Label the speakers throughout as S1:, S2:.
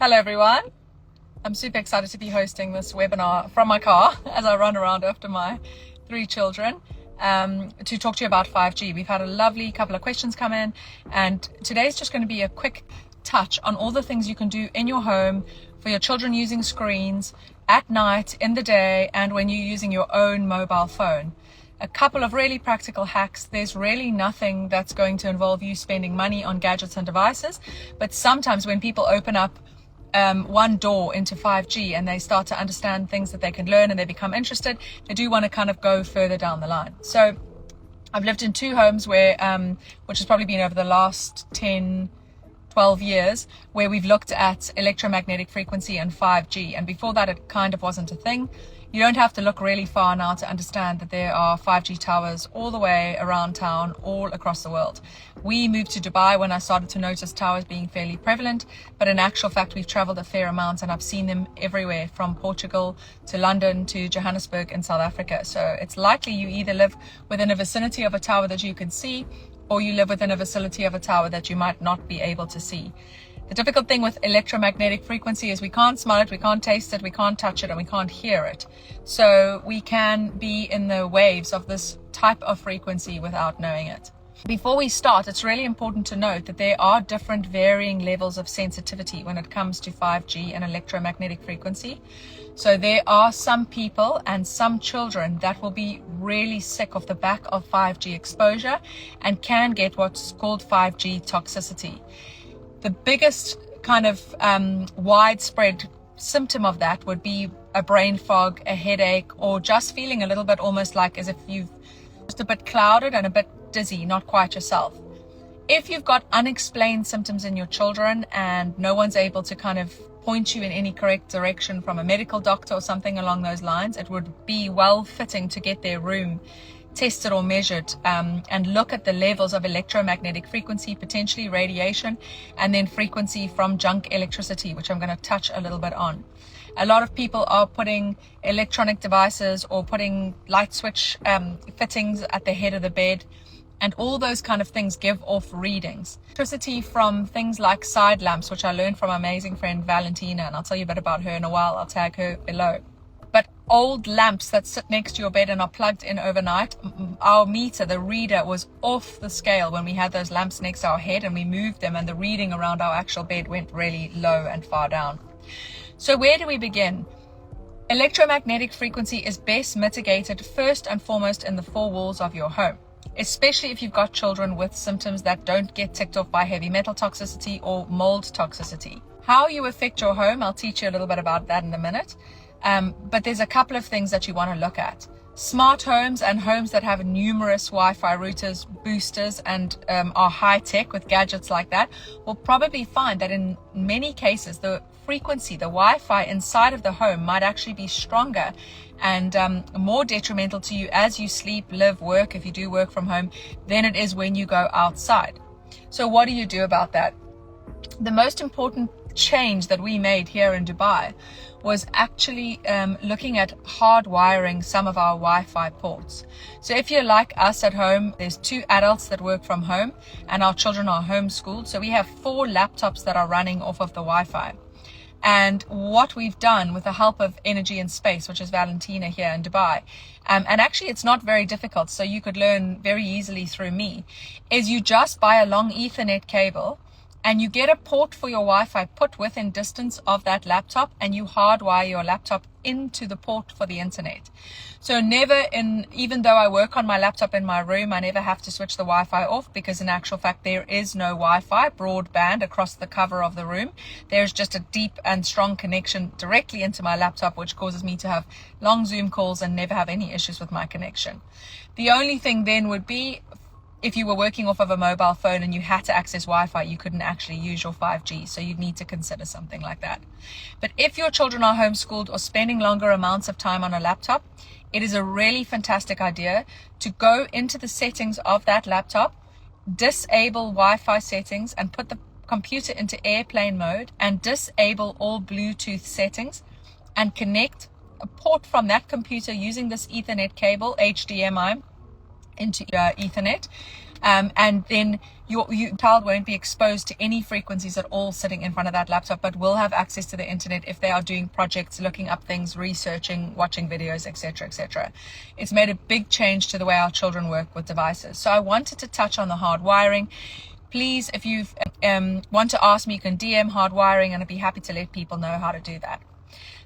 S1: Hello everyone. I'm super excited to be hosting this webinar from my car as I run around after my 3 children to talk to you about 5G. We've had a lovely couple of questions come in, and today's just going to be a quick touch on all the things you can do in your home for your children using screens at night, in the day, and when you're using your own mobile phone. A couple of really practical hacks. There's really nothing that's going to involve you spending money on gadgets and devices, but sometimes when people open up one door into 5G and they start to understand things that they can learn and they become interested, they do want to kind of go further down the line. So I've lived in 2 homes where, which has probably been over the last 10, 12 years, where we've looked at electromagnetic frequency and 5G. And before that, it kind of wasn't a thing. You don't have to look really far now to understand that there are 5G towers all the way around town, all across the world. We moved to Dubai when I started to notice towers being fairly prevalent, but in actual fact, we've traveled a fair amount and I've seen them everywhere, from Portugal to London to Johannesburg in South Africa. So it's likely you either live within a vicinity of a tower that you can see, or you live within a vicinity of a tower that you might not be able to see. The difficult thing with electromagnetic frequency is we can't smell it, we can't taste it, we can't touch it, and we can't hear it. So we can be in the waves of this type of frequency without knowing it. Before we start, it's really important to note that there are different varying levels of sensitivity when it comes to 5G and electromagnetic frequency. So there are some people and some children that will be really sick off the back of 5G exposure and can get what's called 5G toxicity. The biggest kind of widespread symptom of that would be a brain fog, a headache, or just feeling a little bit almost like as if you've just a bit clouded and a bit dizzy, not quite yourself. If you've got unexplained symptoms in your children and no one's able to kind of point you in any correct direction from a medical doctor or something along those lines, it would be well fitting to get their room tested or measured and look at the levels of electromagnetic frequency, potentially radiation, and then frequency from junk electricity, which I'm going to touch a little bit on. A lot of people are putting electronic devices or putting light switch fittings at the head of the bed, and all those kind of things give off readings. Electricity from things like side lamps, which I learned from my amazing friend Valentina, and I'll tell you a bit about her in a while. I'll tag her below. But old lamps that sit next to your bed and are plugged in overnight, our meter, the reader, was off the scale when we had those lamps next to our head and we moved them, and the reading around our actual bed went really low and far down. So where do we begin? Electromagnetic frequency is best mitigated first and foremost in the 4 walls of your home, especially if you've got children with symptoms that don't get ticked off by heavy metal toxicity or mold toxicity. How you affect your home, I'll teach you a little bit about that in a minute. But there's a couple of things that you want to look at. Smart homes and homes that have numerous Wi-Fi routers, boosters, and are high-tech with gadgets like that will probably find that in many cases the frequency, the Wi-Fi inside of the home might actually be stronger and more detrimental to you as you sleep, live, work, if you do work from home, than it is when you go outside. So what do you do about that? The most important change that we made here in Dubai was actually looking at hardwiring some of our Wi-Fi ports. So if you're like us at home, there's 2 adults that work from home and our children are homeschooled. So we have 4 laptops that are running off of the Wi-Fi. And what we've done with the help of Energy and Space, which is Valentina here in Dubai, and actually it's not very difficult, so you could learn very easily through me, is you just buy a long Ethernet cable and you get a port for your Wi-Fi put within distance of that laptop, and you hardwire your laptop into the port for the internet. So even though I work on my laptop in my room, I never have to switch the Wi-Fi off, because in actual fact there is no Wi-Fi broadband across the cover of the room. There's just a deep and strong connection directly into my laptop, which causes me to have long Zoom calls and never have any issues with my connection. The only thing then would be, if you were working off of a mobile phone and you had to access Wi-Fi, you couldn't actually use your 5G. So you'd need to consider something like that. But if your children are homeschooled or spending longer amounts of time on a laptop, it is a really fantastic idea to go into the settings of that laptop, disable Wi-Fi settings and put the computer into airplane mode, and disable all Bluetooth settings, and connect a port from that computer using this Ethernet cable, HDMI, into Ethernet, And then your child won't be exposed to any frequencies at all sitting in front of that laptop, but will have access to the internet if they are doing projects, looking up things, researching, watching videos, etc., etc. It's made a big change to the way our children work with devices. So I wanted to touch on the hard wiring. Please, if you want to ask me, you can DM hard wiring, and I'd be happy to let people know how to do that.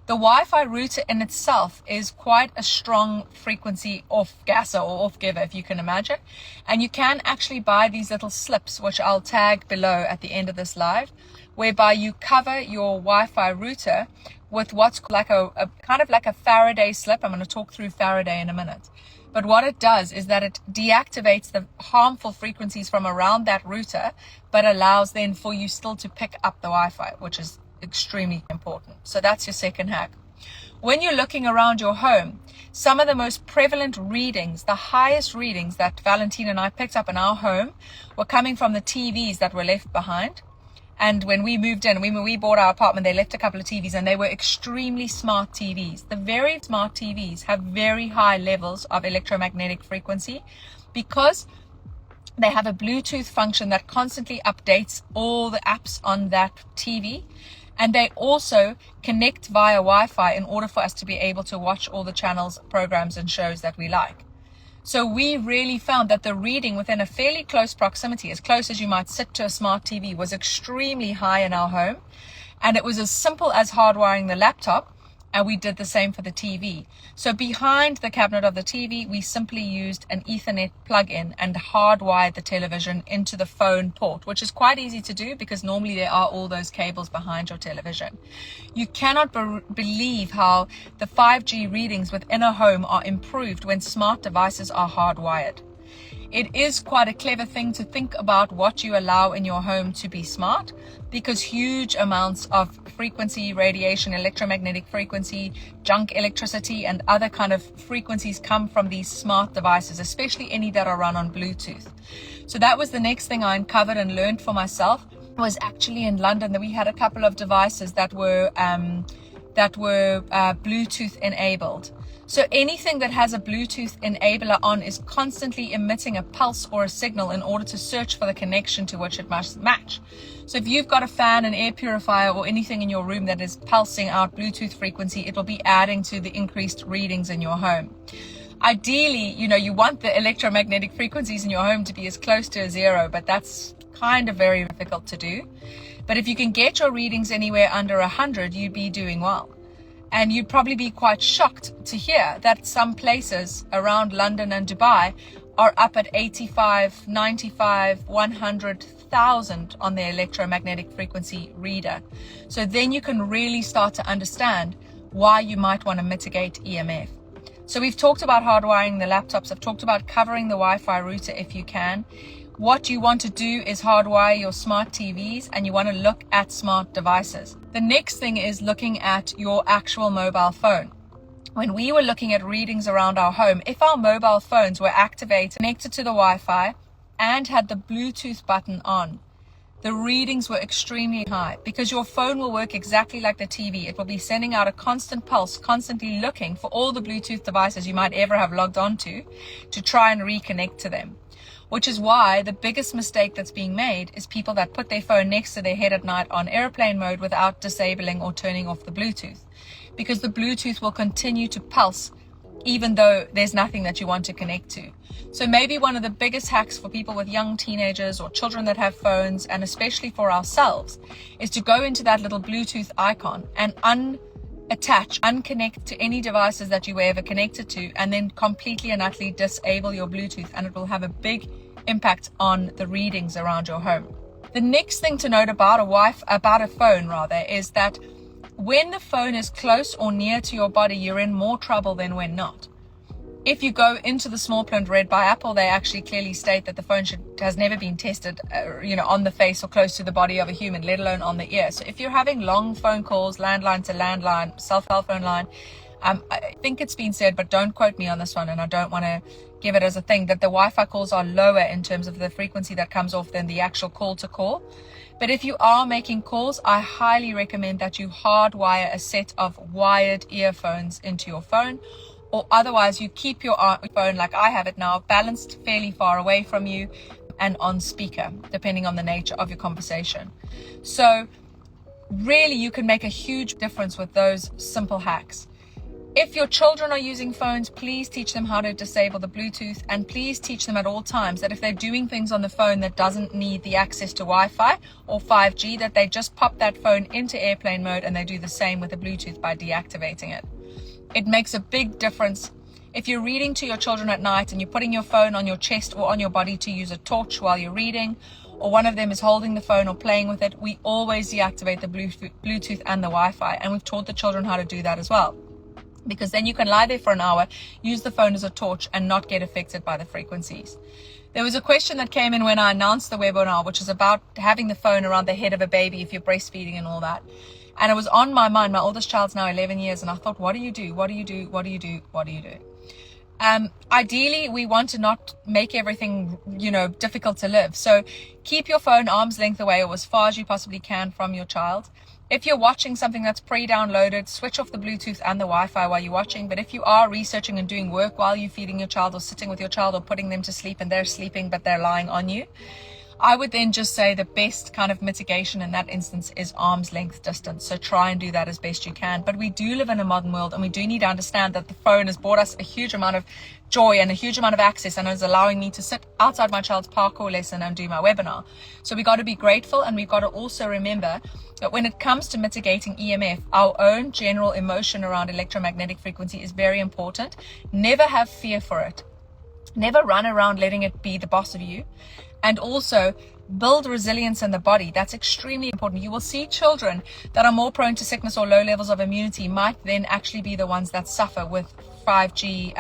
S1: The Wi-Fi router in itself is quite a strong frequency off-gasser or off-giver, if you can imagine. And you can actually buy these little slips, which I'll tag below at the end of this live, whereby you cover your Wi-Fi router with what's like a kind of like a Faraday slip. I'm going to talk through Faraday in a minute. But what it does is that it deactivates the harmful frequencies from around that router, but allows then for you still to pick up the Wi-Fi, which is extremely important. So that's your second hack. When you're looking around your home, some of the most prevalent readings, the highest readings that Valentina and I picked up in our home were coming from the TVs that were left behind. And when we moved in, when we bought our apartment, they left a couple of TVs, and they were extremely smart TVs. The very smart TVs have very high levels of electromagnetic frequency because they have a Bluetooth function that constantly updates all the apps on that TV. And they also connect via Wi-Fi in order for us to be able to watch all the channels, programs, and shows that we like. So we really found that the reading within a fairly close proximity, as close as you might sit to a smart TV, was extremely high in our home. And it was as simple as hardwiring the laptop, and we did the same for the TV. So behind the cabinet of the TV, we simply used an Ethernet plug-in and hardwired the television into the phone port, which is quite easy to do because normally there are all those cables behind your television. You cannot believe how the 5G readings within a home are improved when smart devices are hardwired. It is quite a clever thing to think about what you allow in your home to be smart, because huge amounts of frequency, radiation, electromagnetic frequency, junk electricity, and other kind of frequencies come from these smart devices, especially any that are run on Bluetooth. So that was the next thing I uncovered and learned for myself. Was actually in London that we had a couple of devices that were Bluetooth enabled. So anything that has a Bluetooth enabler on is constantly emitting a pulse or a signal in order to search for the connection to which it must match. So if you've got a fan, an air purifier, or anything in your room that is pulsing out Bluetooth frequency, it will be adding to the increased readings in your home. Ideally, you want the electromagnetic frequencies in your home to be as close to a zero, but that's kind of very difficult to do. But if you can get your readings anywhere under 100, you'd be doing well. And you'd probably be quite shocked to hear that some places around London and Dubai are up at 85, 95, 100,000 on their electromagnetic frequency reader. So then you can really start to understand why you might want to mitigate EMF. So we've talked about hardwiring the laptops. I've talked about covering the Wi-Fi router if you can. What you want to do is hardwire your smart TVs, and you want to look at smart devices. The next thing is looking at your actual mobile phone. When we were looking at readings around our home, if our mobile phones were activated, connected to the Wi-Fi, and had the Bluetooth button on, the readings were extremely high, because your phone will work exactly like the TV. It will be sending out a constant pulse, constantly looking for all the Bluetooth devices you might ever have logged onto to try and reconnect to them. Which is why the biggest mistake that's being made is people that put their phone next to their head at night on airplane mode without disabling or turning off the Bluetooth. Because the Bluetooth will continue to pulse even though there's nothing that you want to connect to. So maybe one of the biggest hacks for people with young teenagers or children that have phones, and especially for ourselves, is to go into that little Bluetooth icon and unconnect to any devices that you were ever connected to, and then completely and utterly disable your Bluetooth, and it will have a big impact on the readings around your home. The next thing to note about a phone is that when the phone is close or near to your body, you're in more trouble than when not. If you go into the small print read by Apple, they actually clearly state that the phone has never been tested, on the face or close to the body of a human, let alone on the ear. So if you're having long phone calls, landline to landline, cell phone line, I think it's been said, but don't quote me on this one, and I don't want to give it as a thing, that the Wi-Fi calls are lower in terms of the frequency that comes off than the actual call to call. But if you are making calls, I highly recommend that you hardwire a set of wired earphones into your phone, or otherwise you keep your phone, like I have it now, balanced fairly far away from you, and on speaker, depending on the nature of your conversation. So really, you can make a huge difference with those simple hacks. If your children are using phones, please teach them how to disable the Bluetooth, and please teach them at all times that if they're doing things on the phone that doesn't need the access to Wi-Fi or 5G, that they just pop that phone into airplane mode, and they do the same with the Bluetooth by deactivating it. It makes a big difference. If you're reading to your children at night and you're putting your phone on your chest or on your body to use a torch while you're reading, or one of them is holding the phone or playing with it, we always deactivate the Bluetooth and the Wi-Fi, and we've taught the children how to do that as well. Because then you can lie there for an hour, use the phone as a torch, and not get affected by the frequencies. There was a question that came in when I announced the webinar, which is about having the phone around the head of a baby if you're breastfeeding and all that. And it was on my mind. My oldest child's now 11 years, and I thought, what do you do? What do you do? What do you do? What do you do? Ideally, we want to not make everything, difficult to live. So keep your phone arm's length away, or as far as you possibly can from your child. If you're watching something that's pre-downloaded, switch off the Bluetooth and the Wi-Fi while you're watching. But if you are researching and doing work while you're feeding your child or sitting with your child or putting them to sleep and they're sleeping but they're lying on you, I would then just say the best kind of mitigation in that instance is arm's length distance. So try and do that as best you can. But we do live in a modern world, and we do need to understand that the phone has brought us a huge amount of joy and a huge amount of access, and is allowing me to sit outside my child's parkour lesson and do my webinar. So we got to be grateful, and we've got to also remember that when it comes to mitigating EMF, our own general emotion around electromagnetic frequency is very important. Never have fear for it. Never run around letting it be the boss of you. And also build resilience in the body. That's extremely important. You will see children that are more prone to sickness or low levels of immunity might then actually be the ones that suffer with 5G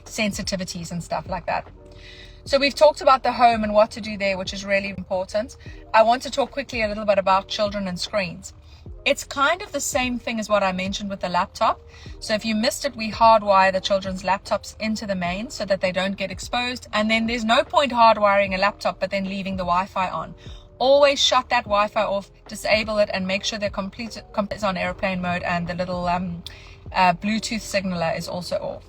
S1: sensitivities and stuff like that. So we've talked about the home and what to do there, which is really important. I want to talk quickly a little bit about children and screens. It's kind of the same thing as what I mentioned with the laptop. So if you missed it, we hardwire the children's laptops into the main so that they don't get exposed. And then there's no point hardwiring a laptop but then leaving the Wi-Fi on. Always shut that Wi-Fi off, disable it, and make sure they're completely on airplane mode, and the little Bluetooth signaler is also off.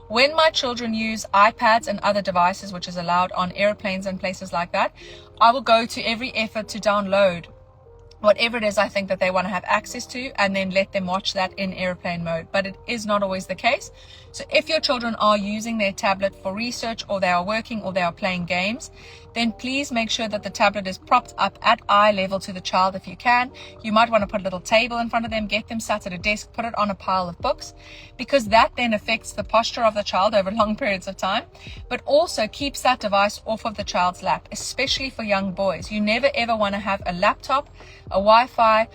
S1: When my children use iPads and other devices, which is allowed on airplanes and places like that, I will go to every effort to download whatever it is I think that they want to have access to, and then let them watch that in airplane mode. But it is not always the case. So if your children are using their tablet for research, or they are working, or they are playing games, then please make sure that the tablet is propped up at eye level to the child if you can. You might want to put a little table in front of them, get them sat at a desk, put it on a pile of books, because that then affects the posture of the child over long periods of time, but also keeps that device off of the child's lap, especially for young boys. You never ever want to have a laptop, a Wi-Fi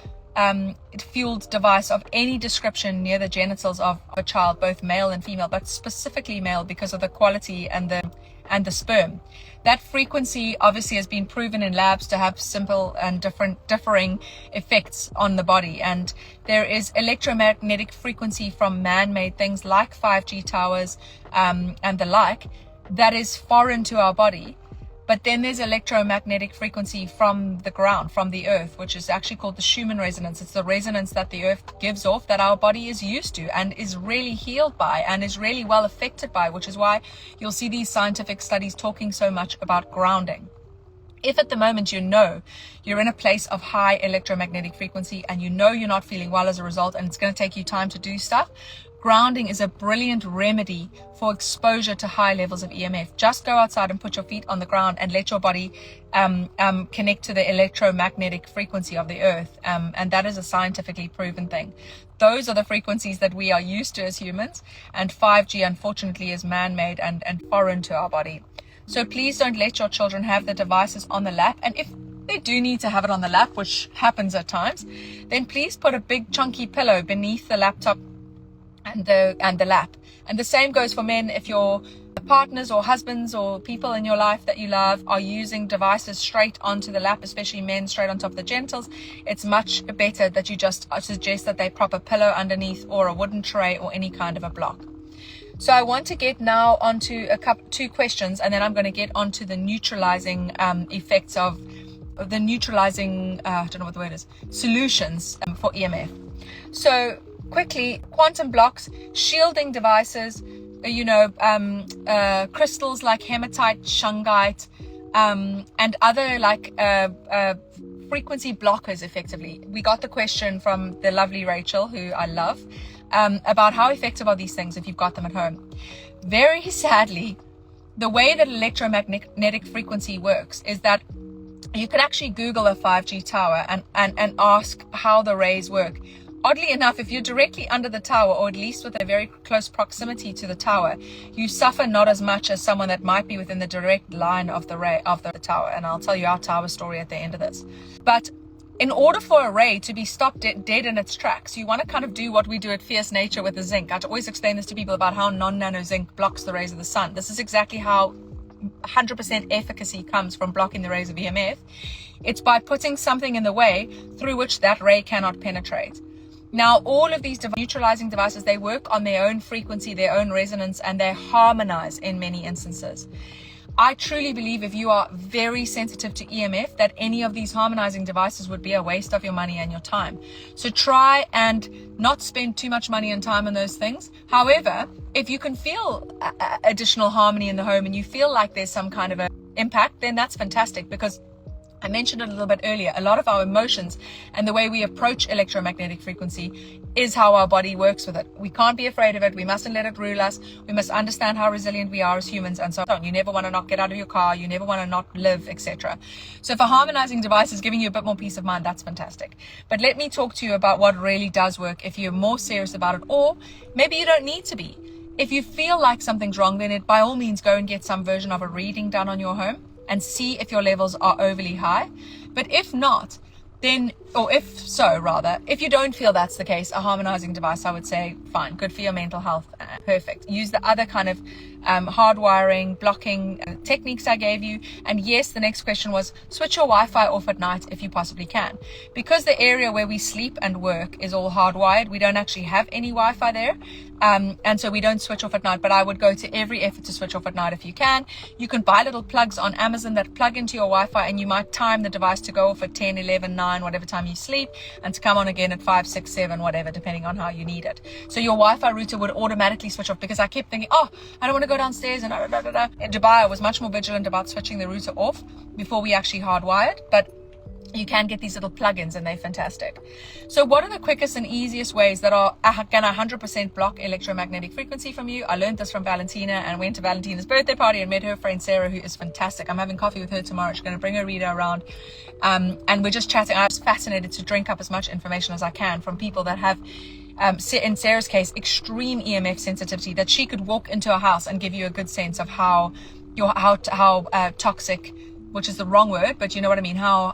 S1: fueled device of any description near the genitals of a child, both male and female, but specifically male because of the quality and the sperm. That frequency obviously has been proven in labs to have simple and differing effects on the body. And there is electromagnetic frequency from man-made things like 5G towers and the like that is foreign to our body. But then there's electromagnetic frequency from the ground, from the earth, which is actually called the Schumann resonance. It's the resonance that the earth gives off that our body is used to and is really healed by and is really well affected by, which is why you'll see these scientific studies talking so much about grounding. If at the moment you're in a place of high electromagnetic frequency and you're not feeling well as a result, and it's going to take you time to do stuff, grounding is a brilliant remedy for exposure to high levels of EMF. Just go outside and put your feet on the ground and let your body connect to the electromagnetic frequency of the earth. And that is a scientifically proven thing. Those are the frequencies that we are used to as humans. And 5G, unfortunately, is man-made and foreign to our body. So please don't let your children have the devices on the lap. And if they do need to have it on the lap, which happens at times, then please put a big chunky pillow beneath the laptop and the lap. And the same goes for men. If your partners or husbands or people in your life that you love are using devices straight onto the lap, especially men straight on top of the genitals, it's much better that you just suggest that they prop a pillow underneath or a wooden tray or any kind of a block. So I want to get now onto two questions, and then I'm going to get onto the neutralizing effects of the neutralizing I don't know what the word is, solutions for EMF. So quickly, quantum blocks, shielding devices, crystals like hematite, shungite, and other like frequency blockers effectively. We got the question from the lovely Rachel, who I love, about how effective are these things if you've got them at home. Very sadly, the way that electromagnetic frequency works is that you can actually Google a 5G tower and ask how the rays work. Oddly enough, if you're directly under the tower, or at least with a very close proximity to the tower, you suffer not as much as someone that might be within the direct line of the ray of the tower. And I'll tell you our tower story at the end of this. But in order for a ray to be stopped dead in its tracks, you want to kind of do what we do at Fierce Nature with the zinc. I always explain this to people about how non-nano zinc blocks the rays of the sun. This is exactly how 100% efficacy comes from blocking the rays of EMF. It's by putting something in the way through which that ray cannot penetrate. Now, all of these neutralizing devices, they work on their own frequency, their own resonance, and they harmonize in many instances. I truly believe if you are very sensitive to EMF, that any of these harmonizing devices would be a waste of your money and your time. So try and not spend too much money and time on those things. However, if you can feel additional harmony in the home and you feel like there's some kind of an impact, then that's fantastic, because I mentioned it a little bit earlier, a lot of our emotions and the way we approach electromagnetic frequency is how our body works with it. We can't be afraid of it. We mustn't let it rule us. We must understand how resilient we are as humans, and so on. You never want to not get out of your car. You never want to not live, etc. So if a harmonizing device is giving you a bit more peace of mind, that's fantastic. But let me talk to you about what really does work if you're more serious about it, or maybe you don't need to be. If you feel like something's wrong, then by all means go and get some version of a reading done on your home and see if your levels are overly high. But if not, then, or if so, rather, if you don't feel that's the case, a harmonizing device, I would say, fine, good for your mental health, perfect. Use the other kind of hardwiring, blocking techniques I gave you. And yes, the next question was switch your Wi-Fi off at night if you possibly can. Because the area where we sleep and work is all hardwired, we don't actually have any Wi-Fi there. And so we don't switch off at night, but I would go to every effort to switch off at night if you can. You can buy little plugs on Amazon that plug into your Wi-Fi, and you might time the device to go off at 10, 11, 9, whatever time you sleep, and to come on again at 5, 6, 7, whatever, depending on how you need it. So your Wi-Fi router would automatically switch off, because I kept thinking, oh, I don't want to go downstairs and In Dubai, I was much more vigilant about switching the router off before we actually hardwired, but you can get these little plugins and they're fantastic. So what are the quickest and easiest ways that are going to 100% block electromagnetic frequency from you? I learned this from Valentina and went to Valentina's birthday party and met her friend Sarah, who is fantastic. I'm having coffee with her tomorrow. She's going to bring her reader around. And we're just chatting. I was fascinated to drink up as much information as I can from people that have, in Sarah's case, extreme EMF sensitivity, that she could walk into a house and give you a good sense of how toxic, which is the wrong word, but you know what I mean, how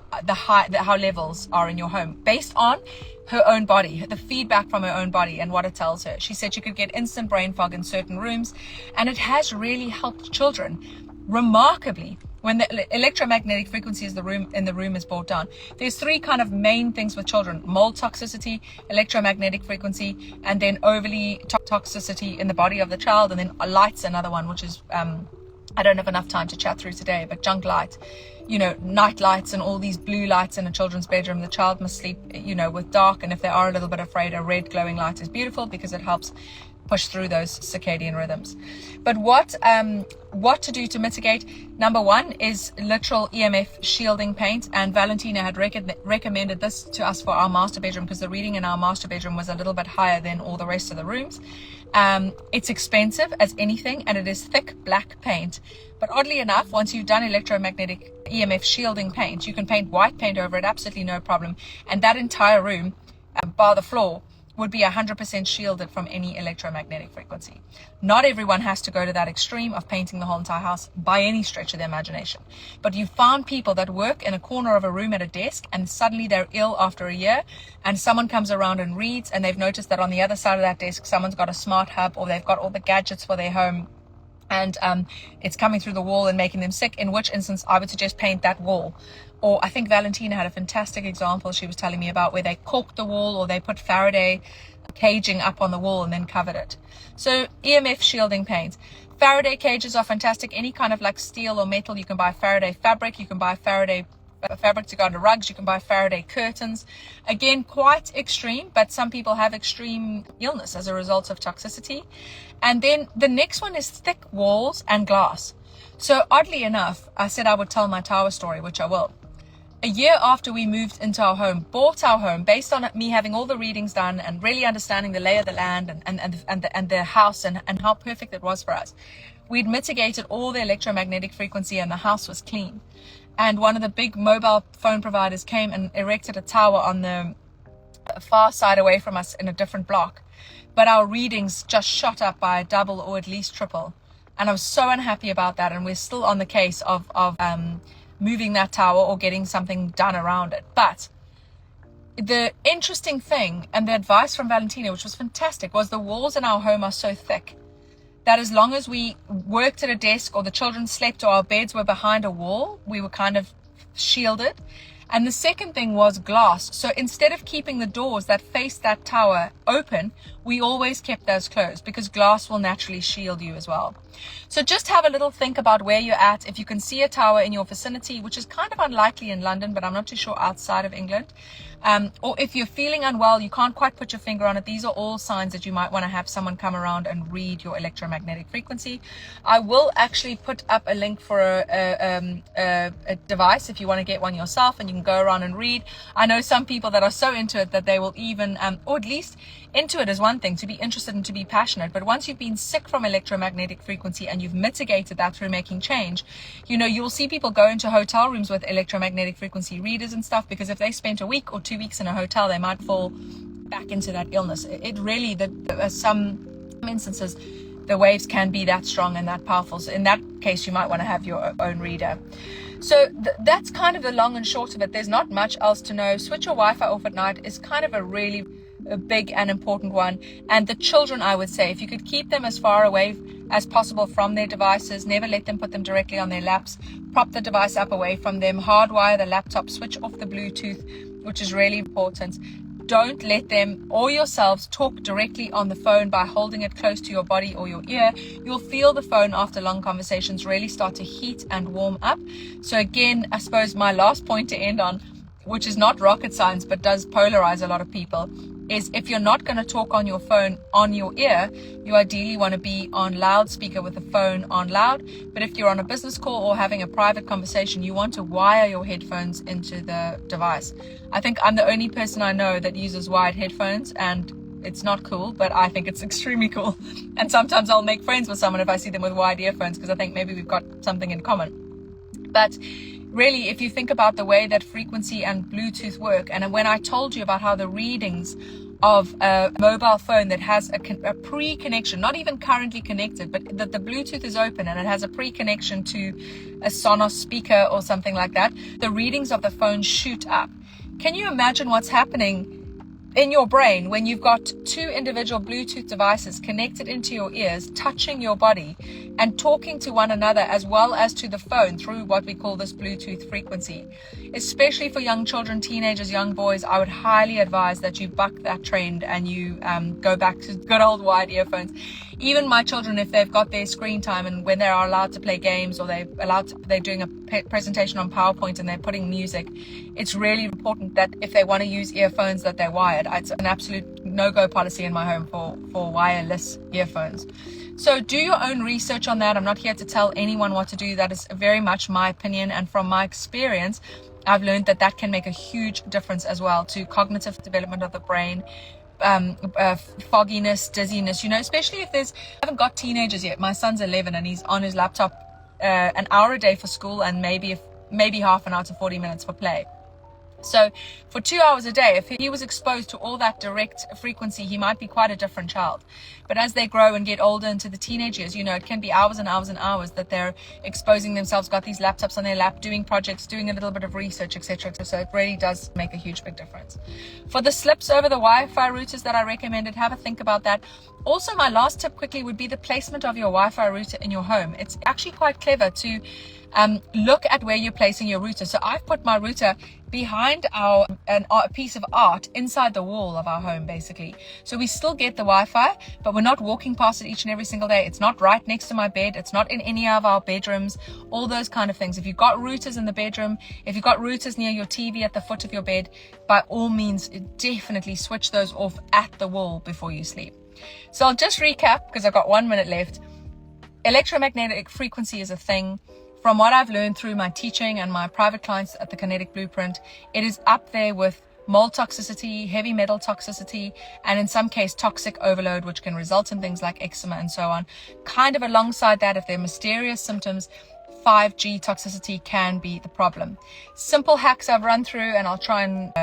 S1: levels are in your home based on her own body, the feedback from her own body and what it tells her. She said she could get instant brain fog in certain rooms, and it has really helped children remarkably. When the electromagnetic frequency in the room is brought down, there's three kind of main things with children: mold toxicity, electromagnetic frequency, and then overly toxicity in the body of the child. And then light's another one, which is I don't have enough time to chat through today, but junk light, night lights and all these blue lights in a children's bedroom. The child must sleep, with dark. And if they are a little bit afraid, a red glowing light is beautiful because it helps push through those circadian rhythms. But what to do to mitigate? Number one is literal EMF shielding paint. And Valentina had recommended this to us for our master bedroom, because the reading in our master bedroom was a little bit higher than all the rest of the rooms. It's expensive as anything, and it is thick black paint. But oddly enough, once you've done electromagnetic EMF shielding paint, you can paint white paint over it, absolutely no problem. And that entire room, bar the floor, would be 100% shielded from any electromagnetic frequency. Not everyone has to go to that extreme of painting the whole entire house by any stretch of the imagination. But you found people that work in a corner of a room at a desk, and suddenly they're ill after a year, and someone comes around and reads, and they've noticed that on the other side of that desk, someone's got a smart hub, or they've got all the gadgets for their home, and it's coming through the wall and making them sick, in which instance I would suggest paint that wall. Or I think Valentina had a fantastic example she was telling me about, where they caulked the wall, or they put Faraday caging up on the wall and then covered it. So EMF shielding paint. Faraday cages are fantastic. Any kind of like steel or metal, you can buy Faraday fabric, you can buy Faraday fabric to go under rugs, you can buy Faraday curtains. Again, quite extreme, but some people have extreme illness as a result of toxicity. And then the next one is thick walls and glass. So oddly enough, I said I would tell my tower story, which I will. A year after we moved into our home, bought our home, based on me having all the readings done and really understanding the lay of the land and the house and how perfect it was for us, we'd mitigated all the electromagnetic frequency and the house was clean. And one of the big mobile phone providers came and erected a tower on the far side away from us in a different block. But our readings just shot up by a double or at least triple. And I was so unhappy about that. And we're still on the case of moving that tower or getting something done around it. But the interesting thing, and the advice from Valentina, which was fantastic, was the walls in our home are so thick that as long as we worked at a desk or the children slept or our beds were behind a wall, we were kind of shielded. And the second thing was glass. So instead of keeping the doors that face that tower open, we always kept those closed because glass will naturally shield you as well. So just have a little think about where you're at. If you can see a tower in your vicinity, which is kind of unlikely in London, but I'm not too sure outside of England. Or if you're feeling unwell, you can't quite put your finger on it. These are all signs that you might want to have someone come around and read your electromagnetic frequency. I will actually put up a link for a device if you want to get one yourself and you can go around and read. I know some people that are so into it that they will even, or at least into it is one thing, to be interested and to be passionate. But once you've been sick from electromagnetic frequency and you've mitigated that through making change, you'll see people go into hotel rooms with electromagnetic frequency readers and stuff, because if they spent a week or 2 weeks in a hotel, they might fall back into that illness. It really, some instances, the waves can be that strong and that powerful. So in that case, you might want to have your own reader. So that's kind of the long and short of it. There's not much else to know. Switch your Wi-Fi off at night is kind of a big and important one. And the children, I would say, if you could keep them as far away as possible from their devices, never let them put them directly on their laps, prop the device up away from them, hardwire the laptop, switch off the Bluetooth, which is really important. Don't let them or yourselves talk directly on the phone by holding it close to your body or your ear. You'll feel the phone after long conversations really start to heat and warm up. So again, I suppose my last point to end on, which is not rocket science but does polarize a lot of people, is if you're not going to talk on your phone on your ear, you ideally want to be on loudspeaker with the phone on loud. But if you're on a business call or having a private conversation, you want to wire your headphones into the device. I think I'm the only person I know that uses wired headphones, and it's not cool, but I think it's extremely cool. And sometimes I'll make friends with someone if I see them with wired earphones, because I think maybe we've got something in common. But really, if you think about the way that frequency and Bluetooth work, and when I told you about how the readings of a mobile phone that has a pre-connection, not even currently connected, but that the Bluetooth is open and it has a pre-connection to a Sonos speaker or something like that, the readings of the phone shoot up. Can you imagine what's happening in your brain when you've got two individual Bluetooth devices connected into your ears, touching your body and talking to one another as well as to the phone through what we call this Bluetooth frequency? Especially for young children, teenagers, young boys, I would highly advise that you buck that trend and you go back to good old wired earphones. Even my children, if they've got their screen time and when they are allowed to play games or they're doing a presentation on PowerPoint and they're putting music, it's really important that if they want to use earphones that they're wired. It's an absolute no-go policy in my home for wireless earphones. So do your own research on that. I'm not here to tell anyone what to do. That is very much my opinion, and from my experience, I've learned that can make a huge difference as well to cognitive development of the brain, fogginess, dizziness, especially if I haven't got teenagers yet. My son's 11 and he's on his laptop an hour a day for school and maybe half an hour to 40 minutes for play. So for 2 hours a day, if he was exposed to all that direct frequency, he might be quite a different child. But as they grow and get older into the teenage years, it can be hours and hours and hours that they're exposing themselves, got these laptops on their lap, doing projects, doing a little bit of research, etc. So it really does make a huge, big difference. For the slips over the Wi-Fi routers that I recommended, have a think about that. Also, my last tip quickly would be the placement of your Wi-Fi router in your home. It's actually quite clever to look at where you're placing your router. So I've put my router behind a piece of art inside the wall of our home, basically. So we still get the Wi-Fi, but we're not walking past it each and every single day. It's not right next to my bed. It's not in any of our bedrooms, all those kind of things. If you've got routers in the bedroom, if you've got routers near your TV at the foot of your bed, by all means, definitely switch those off at the wall before you sleep. So I'll just recap because I've got 1 minute left. Electromagnetic frequency is a thing. From what I've learned through my teaching and my private clients at the Kinetic Blueprint, it is up there with mold toxicity, heavy metal toxicity, and in some case toxic overload, which can result in things like eczema and so on. Kind of alongside that, if they're mysterious symptoms, 5G toxicity can be the problem. Simple hacks I've run through, and I'll try and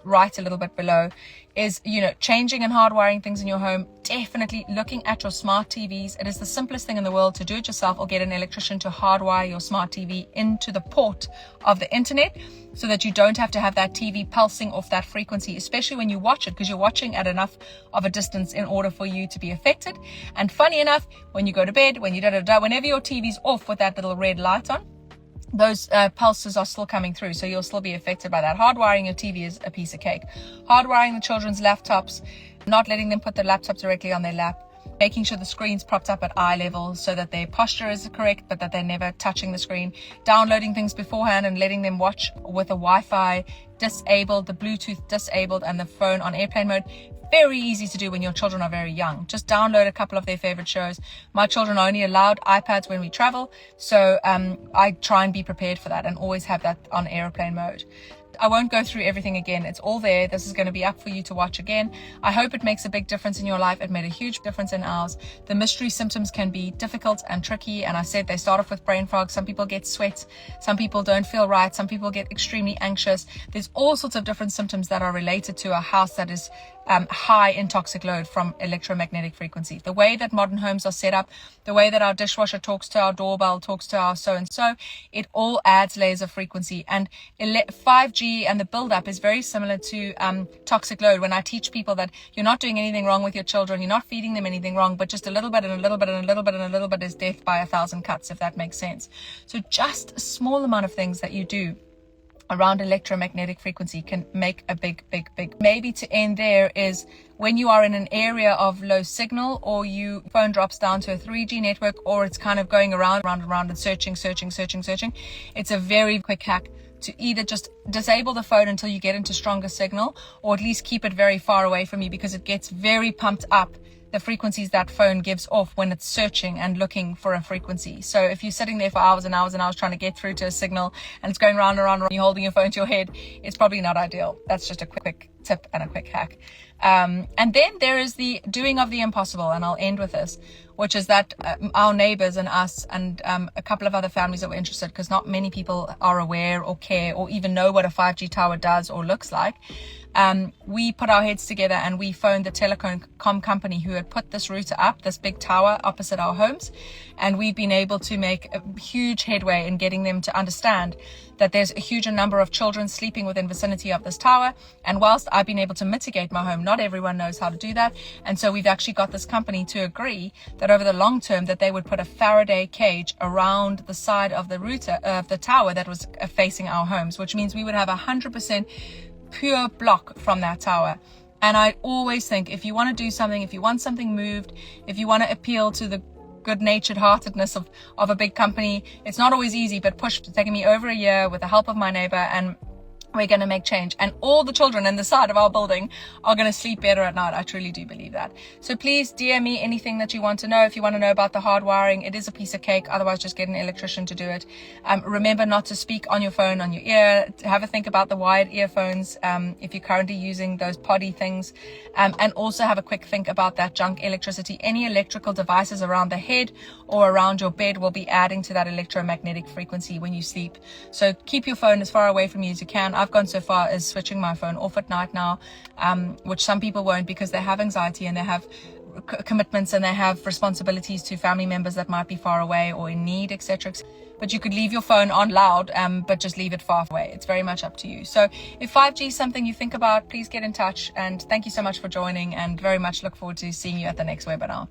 S1: write a little bit below, is, changing and hardwiring things in your home. Definitely looking at your smart TVs. It is the simplest thing in the world to do it yourself or get an electrician to hardwire your smart TV into the port of the internet, so that you don't have to have that TV pulsing off that frequency, especially when you watch it, because you're watching at enough of a distance in order for you to be affected. And funny enough, when you go to bed, when you whenever your TV's off with that little red light on, those pulses are still coming through, so you'll still be affected by that. Hardwiring your TV is a piece of cake. Hardwiring the children's laptops, not letting them put the laptop directly on their lap, making sure the screen's propped up at eye level so that their posture is correct, but that they're never touching the screen, downloading things beforehand and letting them watch with the Wi-Fi disabled, the Bluetooth disabled, and the phone on airplane mode. Very easy to do when your children are very young. Just download a couple of their favorite shows. My children are only allowed iPads when we travel, so I try and be prepared for that and always have that on airplane mode. I won't go through everything again. It's all there. This is going to be up for you to watch again. I hope it makes a big difference in your life. It made a huge difference in ours. The mystery symptoms can be difficult and tricky, and I said they start off with brain fog. Some people get sweat, some people don't feel right, some people get extremely anxious. There's all sorts of different symptoms that are related to a house that is high in toxic load from electromagnetic frequency. The way that modern homes are set up, the way that our dishwasher talks to our doorbell, talks to our so-and-so, it all adds layers of frequency. And 5G and the build-up is very similar to toxic load. When I teach people that you're not doing anything wrong with your children, you're not feeding them anything wrong, but just a little bit and a little bit and a little bit and a little bit is death by 1,000 cuts, if that makes sense. So just a small amount of things that you do around electromagnetic frequency can make a big. Maybe to end there is when you are in an area of low signal, or your phone drops down to a 3G network, or it's kind of going around and searching. It's a very quick hack to either just disable the phone until you get into stronger signal, or at least keep it very far away from you, because it gets very pumped up, the frequencies that phone gives off when it's searching and looking for a frequency. So if you're sitting there for hours and hours and hours trying to get through to a signal and it's going round and round, you're holding your phone to your head, it's probably not ideal. That's just a quick tip and a quick hack. And then there is the doing of the impossible, and I'll end with this, which is that our neighbors and us and a couple of other families that were interested, because not many people are aware or care or even know what a 5G tower does or looks like. We put our heads together and we phoned the telecom company who had put this router up, this big tower opposite our homes. And we've been able to make a huge headway in getting them to understand that there's a huge number of children sleeping within vicinity of this tower. And whilst I've been able to mitigate my home, not everyone knows how to do that. And so we've actually got this company to agree that over the long term that they would put a Faraday cage around the side of the router of the tower that was facing our homes, which means we would have 100% pure block from that tower. And I always think, if you want to do something, if you want something moved, if you want to appeal to the good-natured heartedness of a big company, it's not always easy, but push. It's taken me over a year with the help of my neighbor, and we're going to make change. And all the children in the side of our building are going to sleep better at night. I truly do believe that. So please DM me anything that you want to know. If you want to know about the hardwiring, it is a piece of cake. Otherwise, just get an electrician to do it. Remember not to speak on your phone, on your ear. Have a think about the wired earphones if you're currently using those poddy things. And also have a quick think about that junk electricity. Any electrical devices around the head or around your bed will be adding to that electromagnetic frequency when you sleep. So keep your phone as far away from you as you can. I've gone so far as switching my phone off at night now, which some people won't, because they have anxiety and they have commitments and they have responsibilities to family members that might be far away or in need, etc. But you could leave your phone on loud, but just leave it far away. It's very much up to you. So if 5G is something you think about, please get in touch. And thank you so much for joining, and very much look forward to seeing you at the next webinar.